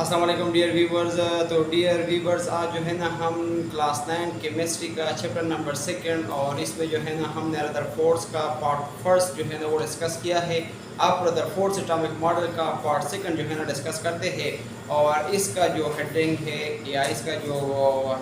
अस्सलाम वालेकुम dear viewers. तो डियर व्यूवर्स, आज जो है ना हम क्लास 9 केमिस्ट्री का चैप्टर नंबर 2 और इसमें जो है ना हमने रदरफोर्ड्स का पार्ट फर्स्ट जो है ना वो डिस्कस किया है। अब रदरफोर्ड्स एटॉमिक मॉडल का पार्ट सेकंड जो है ना डिस्कस करते हैं। और इसका जो हेडिंग है या इसका जो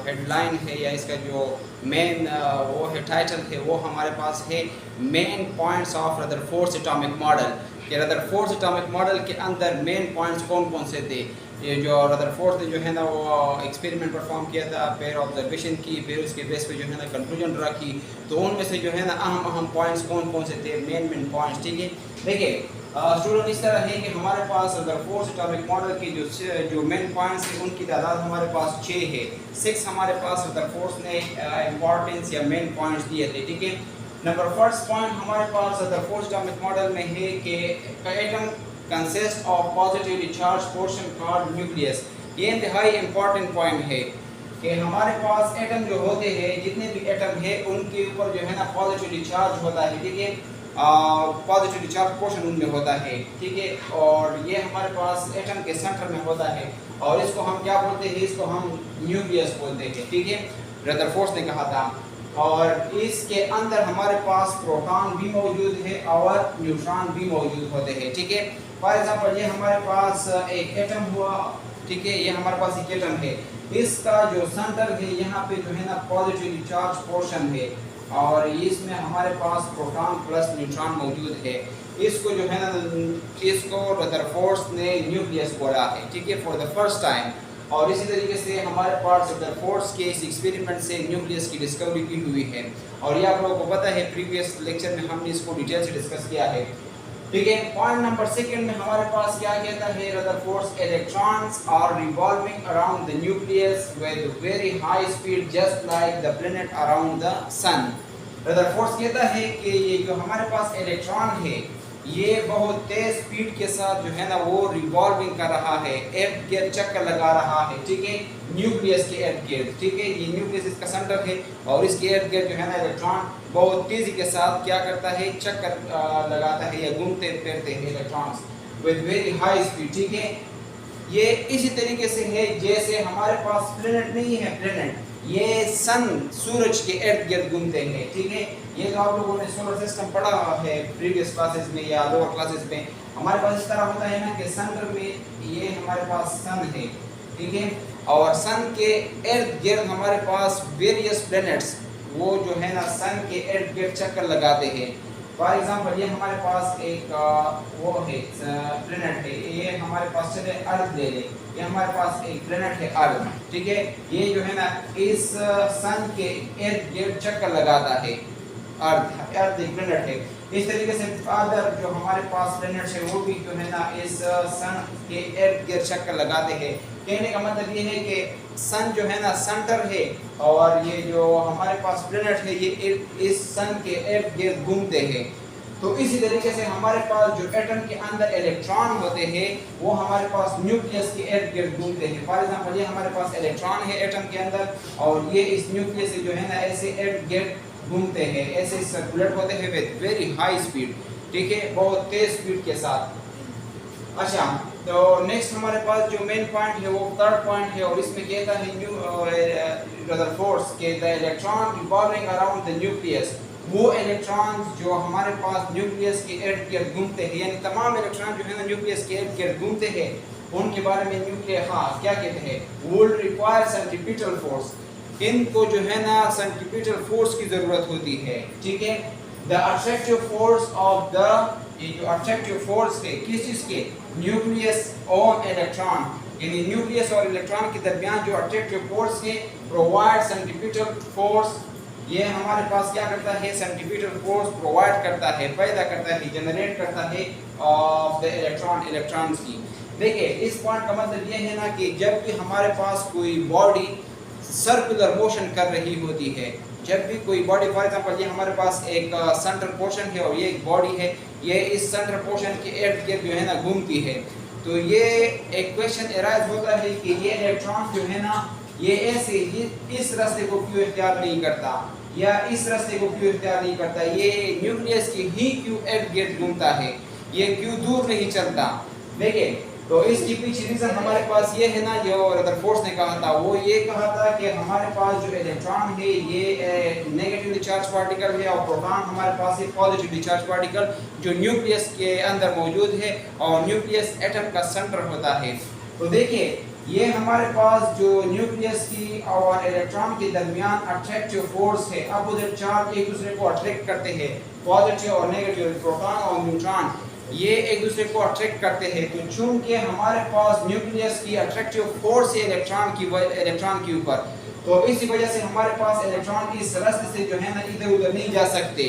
हेडलाइन है या इसका जो मेन वो है टाइटल है वो हमारे पास है main points of Rutherford's atomic model. कि रदरफोर्ड्स एटॉमिक मॉडल के अंदर मेन पॉइंट्स कौन कौन से थे। ये जो रदरफोर्ड ने जो है ना वो एक्सपेरिमेंट परफॉर्म किया था, फिर ऑब्जर्वेशन की, फिर उसके बेस पे जो है ना कंक्लूजन ड्रा की। तो उनमें से जो है ना अहम पॉइंट्स कौन कौन से थे, मेन पॉइंट्स। ठीक है, देखिए स्टूडेंट, इस तरह है कि हमारे पास रदरफोर्ड एटॉमिक मॉडल की जो मेन पॉइंट्स हैं उनकी तादाद हमारे पास 6 है। 6 हमारे पास रदरफोर्ड ने इंपॉर्टेंस या मेन पॉइंट्स दिए थे। ठीक है, नंबर फर्स्ट पॉइंट हमारे पास रदरफोर्ड एटॉमिक मॉडल में है कि atom consist of positively charge portion called nucleus. ये इंतहाई इंपॉर्टेंट पॉइंट है कि हमारे पास एटम जो होते हैं, जितने भी एटम है उनके ऊपर जो है ना पॉजिटिवली चार्ज होता है। ठीक है, पॉजिटिवली चार्ज पोर्शन उनमें होता है। ठीक है, और ये हमारे पास एटम के सेंटर में होता है और इसको हम क्या बोलते हैं, इसको हम न्यूक्लियस बोलते हैं। ठीक है, रदरफोर्ड ने कहा था। और इसके अंदर हमारे पास प्रोटॉन भी मौजूद है और न्यूट्रॉन भी मौजूद होते हैं। ठीक है, फॉर एग्जांपल ये हमारे पास एक एटम हुआ। ठीक है, ये हमारे पास एक एटम है, इसका जो सेंटर है यहाँ पे जो है ना पॉजिटिवली चार्ज पोर्शन है और इसमें हमारे पास प्रोटॉन प्लस न्यूट्रॉन मौजूद है। इसको जो है ना इसको रदरफोर्ड ने न्यूक्लियस बोला है। ठीक है, फॉर द फर्स्ट टाइम। और इसी तरीके से हमारे पास रदरफोर्ड के इस एक्सपेरिमेंट से न्यूक्लियस की डिस्कवरी की हुई है और ये आप लोगों को पता है, प्रीवियस लेक्चर में हमने इसको डिटेल से डिस्कस किया है। ठीक है, पॉइंट नंबर 2 में हमारे पास क्या कहता है, Rutherford electrons are revolving around the nucleus with very high speed just like the planet around the sun. Rutherford कहता है कि ये जो हमारे पास इलेक्ट्रॉन है ये बहुत तेज स्पीड के साथ जो है ना वो रिवॉल्विंग कर रहा है, इर्द गिर्द चक्कर लगा रहा है। ठीक है, न्यूक्लियस के इर्द गिर्द। ठीक है, ये न्यूक्लियस इसका सेंटर है और इसके इर्द गिर्द जो है ना इलेक्ट्रॉन बहुत तेजी के साथ क्या करता है, चक्कर लगाता है या घूमते फिरते हैं electrons with very high speed. ठीक है, ये इसी तरीके से है जैसे हमारे पास प्लेनेट नहीं है, प्लेनेट ये सन सूरज के इर्द गिर्द घूमते हैं। ठीक है, ये जो आप लोगों ने सोलर सिस्टम पढ़ा है प्रीवियस क्लासेस में या लोअर क्लासेस में, हमारे पास इस तरह होता है ना कि सेंटर में ये हमारे पास सन है। ठीक है, और सन के इर्द गिर्द हमारे पास वेरियस प्लैनेट्स वो जो है ना सन के इर्द गिर्द चक्कर लगाते हैं। फॉर एग्जांपल ये हमारे पास एक वो है प्लैनेट है, ये हमारे पास चले अर्थ ले ले, ये हमारे पास एक प्लैनेट है अर्थ। ठीक है, ये जो है ना इस सन के इर्द गिर्द चक्कर लगाता है। अर्थ एक प्लैनेट है। इस तरीके से अदर जो हमारे पास प्लैनेट्स है वो भी जो है ना इस सन के इर्द गिर्द चक्कर लगाते हैं। कहने का मतलब ये है कि सन जो है ना सेंटर है और ये जो हमारे पास प्लैनेट है ये इस सन के इर्द गिर्द घूमते हैं। तो इसी तरीके से हमारे पास जो एटम के अंदर इलेक्ट्रॉन होते हैं वो हमारे पास न्यूक्लियस के इर्द गिर्द घूमते हैं। फॉर एग्जांपल ये हमारे पास इलेक्ट्रॉन है एटम के अंदर और ये इस न्यूक्लियस से जो है ना ऐसे इर्द गिर्द घूमते हैं, ऐसे सर्कुलेट होते हैं विद वेरी हाई स्पीड। ठीक है, बहुत तेज स्पीड के साथ। अच्छा, तो नेक्स्ट हमारे पास जो मेन पॉइंट है वो थर्ड पॉइंट है और इसमें कहता है रदरफोर्ड के the electron revolving around the nucleus. वो इलेक्ट्रॉन्स जो हमारे पास न्यूक्लियस के इर्द गिर्द घूमते हैं, यानी तमाम इलेक्ट्रॉन जो है ना न्यूक्लियस के इर्द गिर्द घूमते हैं, उनके बारे में न्यूक्लियर क्या कहते हैं, वुड रिक्वायर सेंट्रीपिटल फोर्स। इनको जो है ना सेंट्रीपिटल फोर्स की जरूरत होती है। ठीक है, the attractive force of the, ये जो अट्रैक्टिव फोर्स है किस चीज के, न्यूक्लियस ऑन इलेक्ट्रॉन, यानी न्यूक्लियस और इलेक्ट्रॉन के दरमियान जो अट्रैक्टिव फोर्स है प्रोवाइड सेंट्रीपिटल फोर्स। ये हमारे पास क्या करता है, सेंट्रीपिटल फोर्स प्रोवाइड करता है, पैदा करता है, जनरेट करता है ऑफ द इलेक्ट्रॉन्स की। देखिए इस पॉइंट का मतलब ये है ना कि जब भी हमारे पास कोई बॉडी सर्कुलर मोशन कर रही होती है, जब भी कोई बॉडी, फॉर एग्जांपल ये हमारे पास एक सेंट्रल पोर्शन है और ये एक बॉडी है, ये इस सेंट्रल पोर्शन के इर्द गिर्द जो है ना घूमती है, तो ये एक क्वेश्चन अराइज होता है कि ये इलेक्ट्रॉन जो है ना ये ऐसे इस रास्ते को क्यों इख्तियार नहीं करता या इस रास्ते को क्यों इख्तियार नहीं करता, ये न्यूक्लियस की ही क्यों इर्द गिर्द घूमता है, ये क्यों दूर नहीं चलता। देखिए तो इसकी पीछे रीजन हमारे पास ये है ना, जो रदरफोर्ड ने कहा था, वो ये कहा था कि हमारे पास जो इलेक्ट्रॉन है ये नेगेटिवली चार्ज पार्टिकल है और प्रोटॉन हमारे पास है पॉजिटिवली चार्ज पार्टिकल, जो न्यूक्लियस के अंदर मौजूद है और न्यूक्लियस एटम का सेंटर होता है। तो देखिए ये हमारे पास जो न्यूक्लियस की और इलेक्ट्रॉन के दरमियान अट्रैक्टिव फोर्स है, अपोजिट चार्ज एक दूसरे को अट्रैक्ट करते हैं, पॉजिटिव और नेगेटिव प्रोटॉन और न्यूट्रॉन ये एक दूसरे को अट्रैक्ट करते हैं। तो चूंकि हमारे पास न्यूक्लियस की अट्रैक्टिव फोर्स है इलेक्ट्रॉन के ऊपर, तो इसी वजह से हमारे पास इलेक्ट्रॉन इस रास्ते से जो है ना इधर उधर नहीं जा सकते।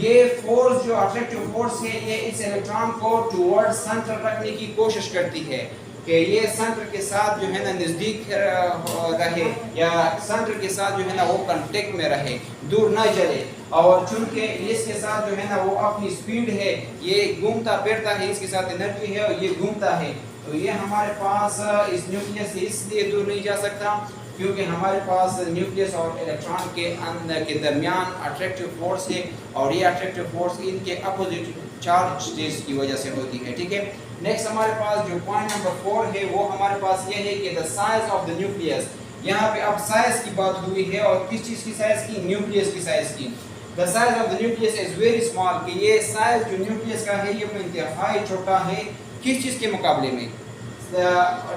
ये फोर्स जो अट्रैक्टिव फोर्स है ये इस इलेक्ट्रॉन को टुवर्ड सेंटर रखने की कोशिश करती है कि ये सेंटर के साथ जो है ना नज़दीक रहे या सेंटर के साथ जो है ना वो कांटेक्ट में रहे, दूर ना चले। और चूंकि इसके साथ जो है ना वो अपनी स्पीड है, ये घूमता फिरता है, इसके साथ एनर्जी है और ये घूमता है, तो ये हमारे पास इस न्यूक्लियस से इसलिए दूर नहीं जा सकता क्योंकि हमारे पास न्यूक्लियस और इलेक्ट्रॉन के अंदर के दरमियान अट्रैक्टिव फोर्स है और ये अट्रैक्टिव फोर्स इनके अपोजिट चार्ज की वजह से होती है। ठीक है, नेक्स्ट हमारे पास जो पॉइंट नंबर 4 है वो हमारे पास ये है कि the size of the nucleus. यहाँ पे अब साइज की बात हुई है और किस चीज़ की साइज की, न्यूक्लियस की साइज की। The size of the nucleus is very small, कि ये साइज जो न्यूक्लियस का है ये इंतहाई छोटा है, किस चीज़ के मुकाबले में,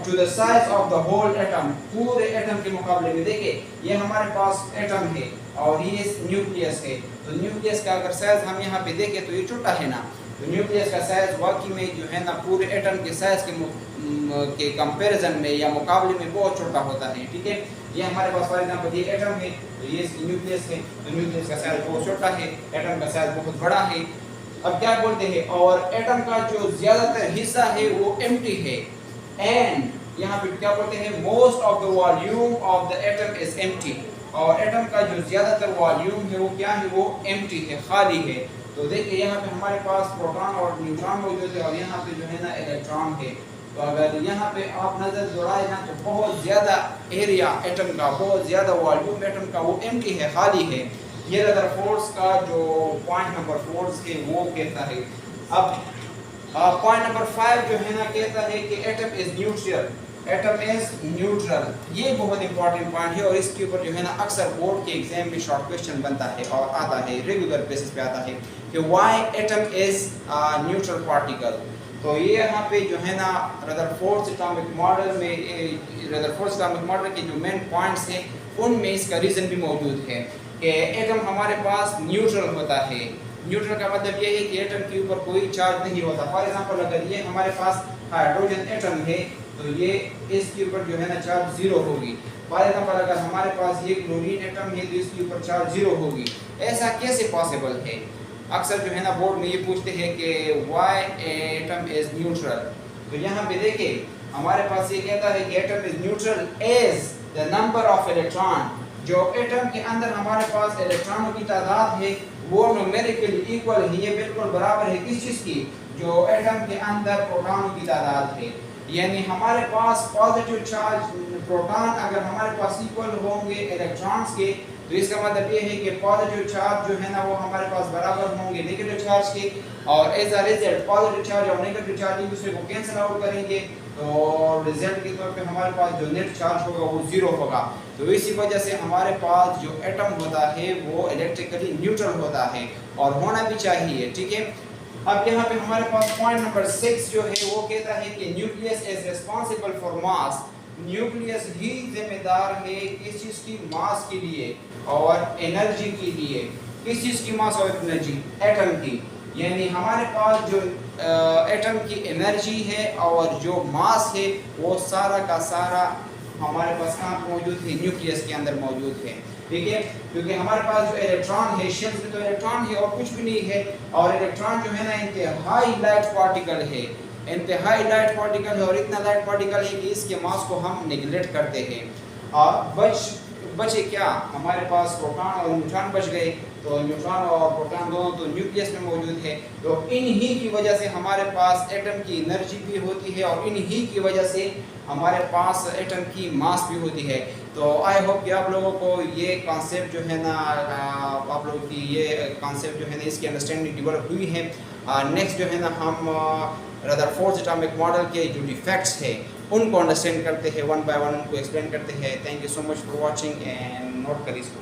to the size of the whole atom, पूरे एटम के मुकाबले में। देखिए ये हमारे पास एटम है और ये न्यूक्लियस है, तो न्यूक्लियस का अगर साइज हम यहाँ पे देखें तो ये छोटा है ना, तो न्यूक्लियस का साइज वाकई में जो है ना पूरे एटम के साइज के कंपैरिजन में या मुकाबले में बहुत छोटा होता है। ठीक है, ये हमारे पास फॉर एग्जांपल ये एटम है, तो ये न्यूक्लियस है, तो न्यूक्लियस का साइज बहुत छोटा है, एटम का साइज बहुत बड़ा है। अब क्या बोलते हैं, और एटम का जो ज्यादातर हिस्सा है वो एम्प्टी है, एंड यहाँ पे क्या बोलते हैं, most of the volume of the atom is empty, और एटम का जो ज्यादातर वॉल्यूम है वो क्या है, वो एम्प्टी है, खाली है। तो देखिए यहाँ पे हमारे पास प्रोटॉन और न्यूट्रॉन मौजूद है और यहाँ पे जो है ना इलेक्ट्रॉन है। तो अगर यहाँ पे आप नजर दौड़ाए ना तो बहुत ज्यादा एरिया एटम का, बहुत ज्यादा वॉल्यूम एटम का वो एम्प्टी है, खाली है। ये रदरफोर्ड का जो पॉइंट नंबर 4 है वो कहता है। अब पॉइंट नंबर 5 जो है ना कहता है कि atom is neutral, atom is neutral. ये बहुत इंपॉर्टेंट पॉइंट है और इसके ऊपर जो है ना अक्सर बोर्ड के एग्जाम में शॉर्ट क्वेश्चन बनता है और आता है, रेगुलर बेसिस पे आता है कि why atom is neutral particle. तो ये यहाँ पे जो है ना रदरफोर्ड एटॉमिक मॉडल में, रदरफोर्ड एटॉमिक मॉडल के जो मेन पॉइंट्स हैं उनमें इसका रीजन भी मौजूद है कि एटम हमारे पास न्यूट्रल होता है। न्यूट्रल का मतलब ये है कि एटम के ऊपर कोई चार्ज नहीं होता। फॉर एग्जांपल अगर ये हमारे पास हाइड्रोजन एटम है तो ये इसके ऊपर जो है ना चार्ज 0 होगी। फॉर एग्जांपल अगर हमारे पास ये क्लोरीन एटम है तो इसके ऊपर चार्ज 0 होगी। ऐसा कैसे पॉसिबल है? अक्सर जो है ना बोर्ड में ये पूछते हैं कि व्हाई एटम इज न्यूट्रल। तो यहाँ पे देखिए हमारे पास ये कहता है कि atom is neutral as the number of electron. जो एटम के अंदर हमारे पास इलेक्ट्रॉनों की तादाद है वो न्यूमेरिकली इक्वल है, ये बिल्कुल बराबर है किस चीज़ की, जो एटम के अंदर प्रोटॉनों की तादाद है। यानी हमारे पास पॉजिटिव चार्ज प्रोटॉन अगर हमारे पास इक्वल होंगे इलेक्ट्रॉन्स के, तो इसका मतलब ये है कि पॉजिटिव चार्ज जो है ना वो हमारे पास बराबर होंगे नेगेटिव चार्ज के, और as a result positive charge और नेगेटिव चार्ज एक दूसरे को कैंसिल आउट करेंगे, तो रिजल्ट के तौर पे हमारे पास जो नेट चार्ज होगा वो 0 होगा। तो इसी वजह से हमारे पास जो एटम होता है वो इलेक्ट्रिकली न्यूट्रल होता है और होना भी चाहिए। ठीक है, अब यहाँ पे हमारे पास पॉइंट नंबर 6 जो है वो कहता है कि nucleus is responsible for mass. Nucleus ही जिम्मेदार है किस चीज़ की, मास के लिए और एनर्जी के लिए। किस चीज़ की मास और एनर्जी? एटम की। यानी हमारे पास जो एटम की एनर्जी है और जो मास है वो सारा का सारा हमारे पास कहाँ मौजूद है, न्यूक्लियस के अंदर मौजूद है। ठीक है, क्योंकि हमारे पास जो इलेक्ट्रॉन है, शेल्स में तो इलेक्ट्रॉन है और कुछ भी नहीं है, और इलेक्ट्रॉन जो है ना इंतहाई लाइट पार्टिकल है, इंतहाई लाइट पार्टिकल है और इतना लाइट पार्टिकल है कि इसके मास को हम नेग्लेक्ट करते हैं। और बचे क्या, हमारे पास प्रोटॉन और न्यूट्रॉन बच गए। तो न्यूट्रॉन और प्रोटॉन दोनों तो न्यूक्लियस में मौजूद है, तो इन्हीं की वजह से हमारे पास एटम की एनर्जी भी होती है और इन्हीं की वजह से हमारे पास एटम की मास भी होती है। तो आई होप कि आप लोगों को ये कॉन्सेप्ट जो है ना, आप लोगों की ये कॉन्सेप्ट जो है ना इसकी अंडरस्टैंडिंग डेवलप हुई है। नेक्स्ट जो है ना हम रदरफोर्ड एटॉमिक मॉडल के जो डिफेक्ट्स है उनको अंडरस्टैंड करते हैं, वन बाय वन उनको एक्सप्लेन करते हैं। Thank you so much for watching and note करिए इसको।